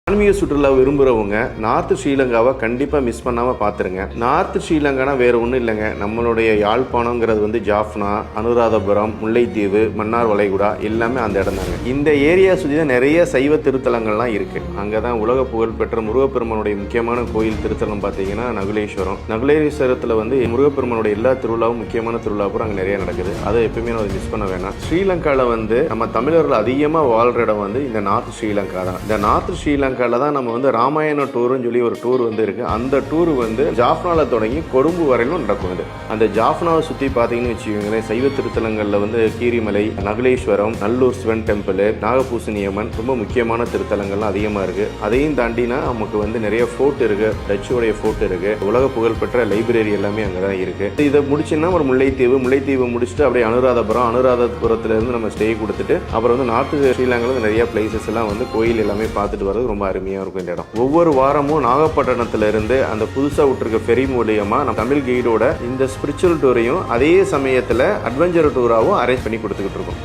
ஆன்மீக சுற்றுலா விரும்புகிறவங்க நார்த் ஸ்ரீலங்காவை கண்டிப்பாக மிஸ் பண்ணாமல் பார்த்துருங்க. நார்த் ஸ்ரீலங்கானா வேறு ஒன்றும் இல்லைங்க. நம்மளுடைய யாழ்ப்பாணங்கிறது வந்து ஜாஃப்னா, அனுராதபுரம், முல்லைத்தீவு, மன்னார் வளைகுடா எல்லாமே அந்த இடம் தாங்க. இந்த ஏரியா சுற்றி தான் நிறைய சைவ திருத்தலங்கள்லாம் இருக்குது. அங்கே தான் உலக புகழ்பெற்ற முருகப்பெருமானுடைய முக்கியமான கோயில் திருத்தலம் பார்த்தீங்கன்னா நகுலேஸ்வரம். நகுலேஸ்வரத்தில் வந்து முருகப்பெருமானுடைய எல்லா திருவிழாவும் முக்கியமான திருவிழாவும் அங்கே நிறைய நடக்குது. அதை எப்பவுமே நம்ம மிஸ் பண்ண வேணாம். ஸ்ரீலங்காவில் வந்து நம்ம தமிழர்கள் அதிகமாக வாழ்கிற இடம் வந்து இந்த நார்த் ஸ்ரீலங்கா தான். இந்த நார்த் ஸ்ரீலங்கா தான் நம்ம வந்து ராமாயண டூர்னு சொல்லி ஒரு டூர் வந்து இருக்கு. அந்த டூர் வந்து ஜாஃப்னால தொடங்கி கொழும்பு வரையிலும் நடக்கும். அந்த ஜாஃப்னாவை சுற்றி பார்த்தீங்கன்னு வச்சுக்கோங்களேன், சைவ திருத்தலங்களில் வந்து கீரிமலை, நகுலேஸ்வரம், நல்லூர் சிவன் டெம்பிள், நாகபூசணியம்மன் ரொம்ப முக்கியமான திருத்தலங்கள்லாம் அதிகமாக இருக்கு. அதையும் தாண்டினா நமக்கு வந்து நிறைய ஃபோர்ட் இருக்கு. டச்சுடைய ஃபோர்ட் இருக்கு. உலக புகழ்பெற்ற லைப்ரரி எல்லாமே அங்கே தான் இருக்கு. இதை முடிச்சுன்னா ஒரு முல்லைத்தீவு முடிச்சுட்டு அப்படியே அனுராதபுரத்துல இருந்து நம்ம ஸ்டே கொடுத்துட்டு அப்புறம் வந்து நார்த் ஸ்ரீலங்காவில் நிறைய பிளேசஸ் எல்லாம் வந்து கோயில் எல்லாமே பார்த்துட்டு வரது ரொம்ப அருமையாக இருக்கும் இந்த இடம். ஒவ்வொரு வாரமும் நாகப்பட்டினத்துல இருந்து அந்த புதுசாக விட்டுருக்க ஃபெரி மூலியமா நம்ம தமிழ் கைடோட இந்த ஸ்பிரிச்சுவல் டூரையும் அதே சமயத்தில் அட்வென்ச்சர் டூராகவும் அரேஞ்ச் பண்ணி கொடுத்துக்கிட்டு இருக்கோம்.